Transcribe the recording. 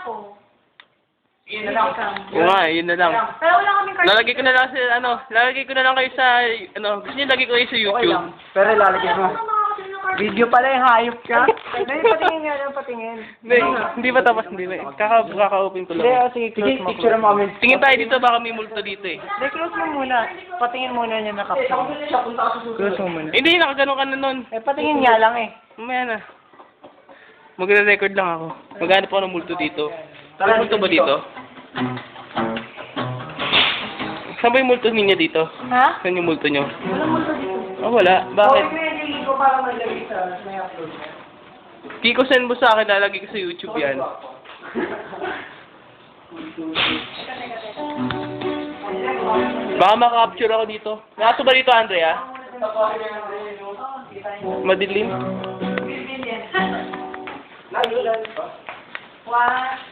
ako. Yun na lang. Oo nga, yun na lang. Pero wala kaming card. Lalagay ko na lang sa, lalagay ko na lang kayo sa, gusto niyo lagay ko kayo sa Okay YouTube. lang. Pero lalagyan mo. Video pala yung hayop ka. Hindi, patingin nga lang, patingin. Hindi ba tapos, hindi ba? Kaka-open ko Hindi, lang. sige, close mo. Picture mo kami. Tingin tayo dito, baka may multo dito eh. Hindi, close mo muna. Patingin muna niya na caption. Close mo muna. Hindi, nakaganon ka na nun. Eh, patingin nga lang eh. Mamaya na. Magre-record lang ako. Maghanap ako ng multo dito. May multo ba dito? Saan ba yung multo ninyo dito? Ha? Saan yung multo nyo? Wala mo to dito. Oh, wala. Bakit? hindi ko para maglagay sa may upload. Kiko, send mo sa akin, lalagay ko sa YouTube yan. Baka maka-capture ako dito. Nato ba dito, Andrea? Madilim? One.